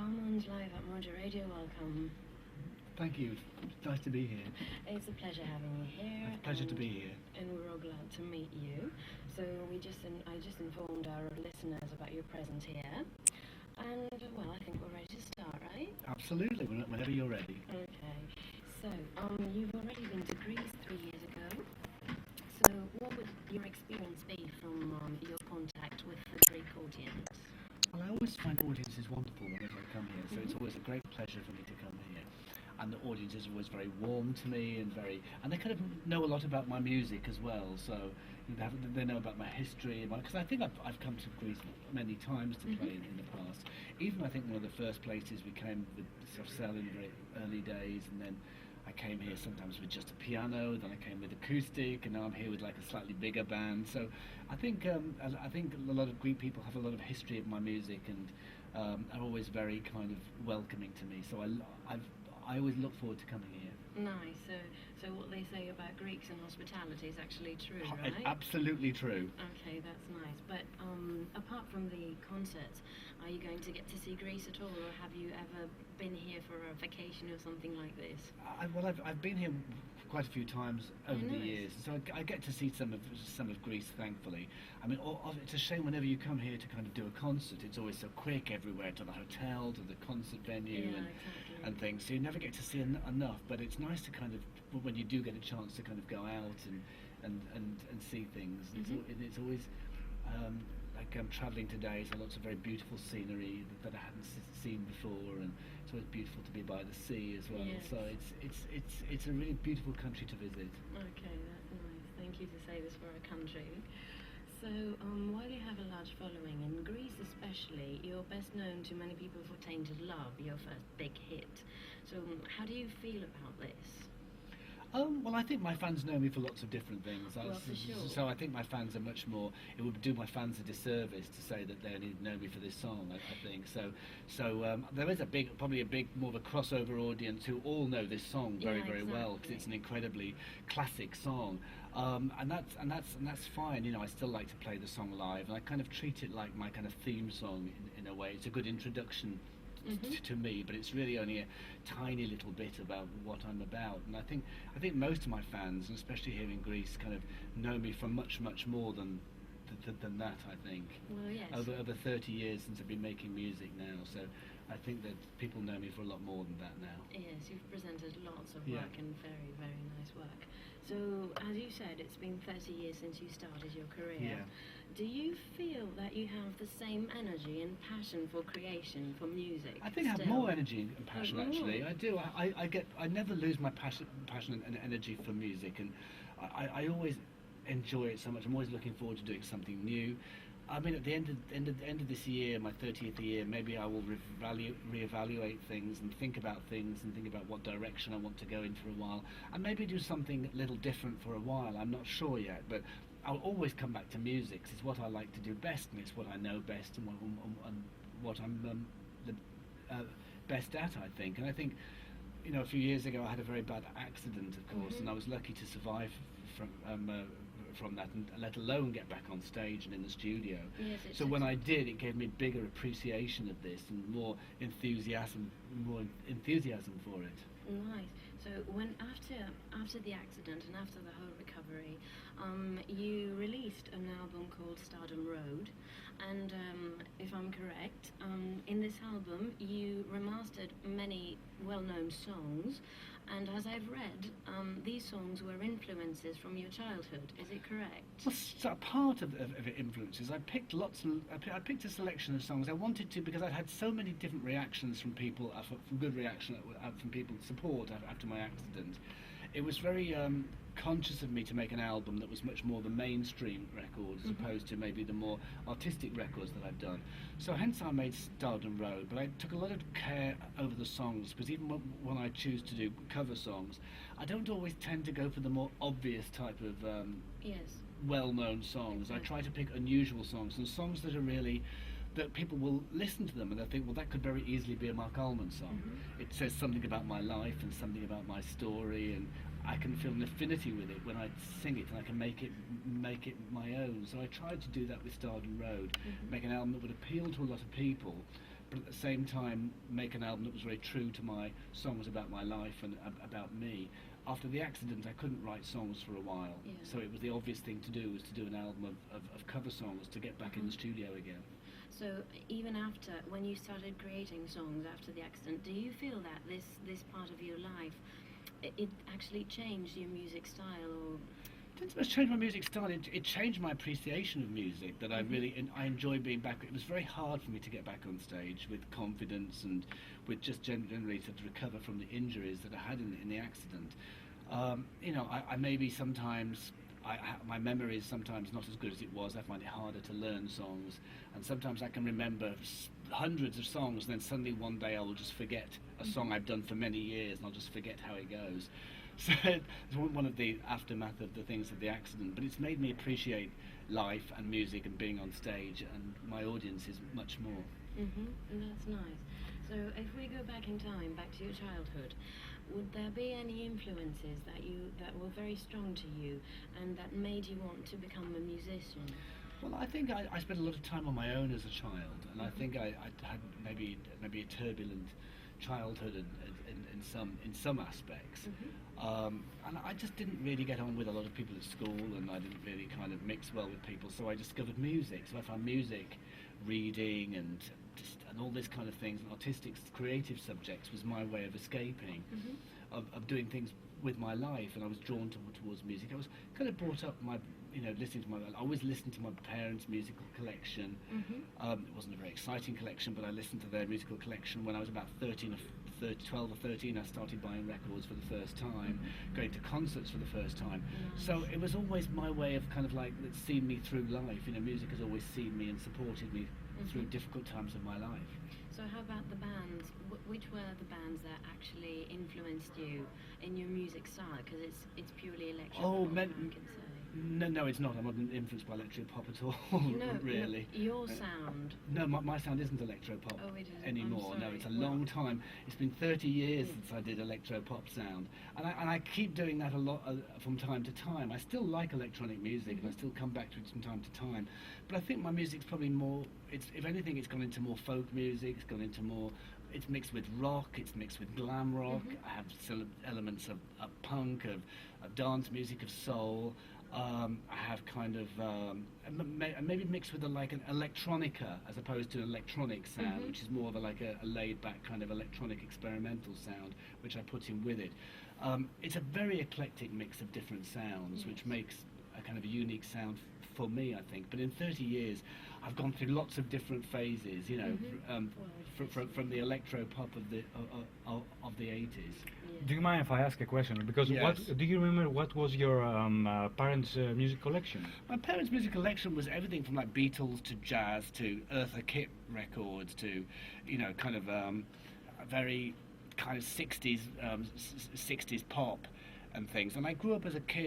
Almond live at Mojo Radio. Welcome. Thank you. It's nice to be here. It's a pleasure having you here. It's a pleasure to be here. And we're all glad to meet you. So I just informed our listeners about your presence here. And well, I think we're ready to start, right? Absolutely. Whenever you're ready. Okay. So you've already been to Greece 3 years ago. So what would your experience be from your contact with the Greek audience? Well, I always find audiences wonderful whenever I come here, so it's always a great pleasure for me to come here. And the audience is always very warm to me and they kind of know a lot about my music as well. So they know about my history, because I think I've come to Greece many times to play in the past. Even I think one of the first places we came with sort of Cell in very early days, and then I came here sometimes with just a piano, then I came with acoustic, and now I'm here with like a slightly bigger band. So I think a lot of Greek people have a lot of history of my music and are always very kind of welcoming to me. So I always look forward to coming here. Nice. So what they say about Greeks and hospitality is actually true, right? It's absolutely true. Okay, that's nice. But apart from the concerts, are you going to get to see Greece at all, or have you ever been here for a vacation or something like this? I've been here quite a few times over the years, so I get to see some of Greece, thankfully. I mean, it's a shame whenever you come here to kind of do a concert, it's always so quick everywhere, to the hotel, to the concert venue, and things, so you never get to see enough. But it's nice to kind of, when you do get a chance to kind of go out and see things. It's always like I'm travelling today, so lots of very beautiful scenery that I hadn't seen before, and it's always beautiful to be by the sea as well. Yes. So it's a really beautiful country to visit. Okay, that's nice. Thank you to say this for a country. So while you have a large following in Greece especially, you're best known to many people for Tainted Love, your first big hit. So how do you feel about this? Well, I think my fans know me for lots of different things. Well, for sure. So I think my fans are much more. It would do my fans a disservice to say that they only know me for this song. I think so. There is probably a big, more of a crossover audience who all know this song very well, because it's an incredibly classic song. And that's fine. You know, I still like to play the song live, and I kind of treat it like my kind of theme song in a way. It's a good introduction to me, but it's really only a tiny little bit about what I'm about. And I think most of my fans, and especially here in Greece, kind of know me for much more than that. I think. Well, yes. Over 30 years since I've been making music now, so I think that people know me for a lot more than that now. Yes, you've presented lots of work and very nice work. So, as you said, it's been 30 years since you started your career. Yeah. Do you feel that you have the same energy and passion for creation, for music? I think I have more energy and passion, actually. I do. I never lose my passion and energy for music, and I always enjoy it so much. I'm always looking forward to doing something new. I mean, at the end of this year, my 30th year, maybe I will reevaluate things and think about what direction I want to go in for a while, and maybe do something a little different for a while. I'm not sure yet, but I'll always come back to music. It's what I like to do best, and it's what I know best, and what I'm best at, I think. And I think, you know, a few years ago I had a very bad accident, of course, and I was lucky to survive from that, and let alone get back on stage and in the studio. Yes, so when I did, it gave me bigger appreciation of this and more enthusiasm for it. Nice. So when after the accident and after the whole recovery, you released an album called Stardom Road, and if I'm correct, in this album you remastered many well-known songs, and as I've read, these songs were influences from your childhood. Is it correct? Well, so part of influences. I picked I picked a selection of songs I wanted to, because I'd had so many different reactions from people, from good reaction from people, support after my accident. It was very conscious of me to make an album that was much more the mainstream record, as opposed to maybe the more artistic records that I've done. So hence I made Stardom Road, but I took a lot of care over the songs, because even when I choose to do cover songs, I don't always tend to go for the more obvious type of well-known songs. I try to pick unusual songs, and songs that are really, that people will listen to them and they'll think, well, that could very easily be a Marc Almond song. It says something about my life and something about my story, and I can feel an affinity with it when I sing it, and I can make it my own. So I tried to do that with Stardom Road, make an album that would appeal to a lot of people, but at the same time make an album that was very true to my songs about my life and about me. After the accident, I couldn't write songs for a while, Yeah. so it was the obvious thing to do was to do an album of cover songs to get back in the studio again. So even after, when you started creating songs after the accident, do you feel that this part of your life, it actually changed your music style, or? It didn't so much change my music style. It changed my appreciation of music. That I I enjoy being back. It was very hard for me to get back on stage with confidence and with just generally to recover from the injuries that I had in the accident. I maybe sometimes. My memory is sometimes not as good as it was. I find it harder to learn songs, and sometimes I can remember hundreds of songs, and then suddenly one day I will just forget a song I've done for many years, and I'll just forget how it goes. So it's one of the aftermath of the things of the accident, but it's made me appreciate life and music and being on stage, and my audience is much more. That's nice. So if we go back in time, back to your childhood, would there be any influences that were very strong to you and that made you want to become a musician? Well, I think I spent a lot of time on my own as a child, and I think I had maybe a turbulent childhood in some aspects, and I just didn't really get on with a lot of people at school, and I didn't really kind of mix well with people. So I discovered music. So I found music, reading, and all this kind of things, and artistic, creative subjects was my way of escaping, of doing things with my life, and I was drawn towards music. I was kind of brought up listening to I always listened to my parents' musical collection. It wasn't a very exciting collection, but I listened to their musical collection. When I was about 12 or 13, I started buying records for the first time, going to concerts for the first time. So it was always my way of kind of like that's seen me through life. Music has always seen me and supported me through difficult times of my life. So how about the bands? Which were the bands that actually influenced you in your music style? Because it's purely electro pop, I can say. No, it's not. I'm not influenced by electro pop at all. No, really. No, your sound. No, my sound isn't electro pop anymore. I'm sorry. No, it's a long time. It's been 30 years since I did electro pop sound, and I keep doing that a lot from time to time. I still like electronic music, and I still come back to it from time to time. But I think my music's probably more. If anything, it's gone into more folk music. It's gone into more. It's mixed with rock. It's mixed with glam rock. I have elements of punk, of dance music, of soul. I have kind of maybe mixed with an electronica as opposed to an electronic sound, which is more of a laid-back kind of electronic experimental sound, which I put in with it. It's a very eclectic mix of different sounds, which makes a kind of a unique sound for me, I think. But in 30 years, I've gone through lots of different phases, from the electro pop of the 80s. Do you mind if I ask a question? Because Yes. do you remember what was your parents' music collection? My parents' music collection was everything from like Beatles to jazz to Eartha Kitt records to, kind of a very kind of 60s pop and things. And I grew up as a kid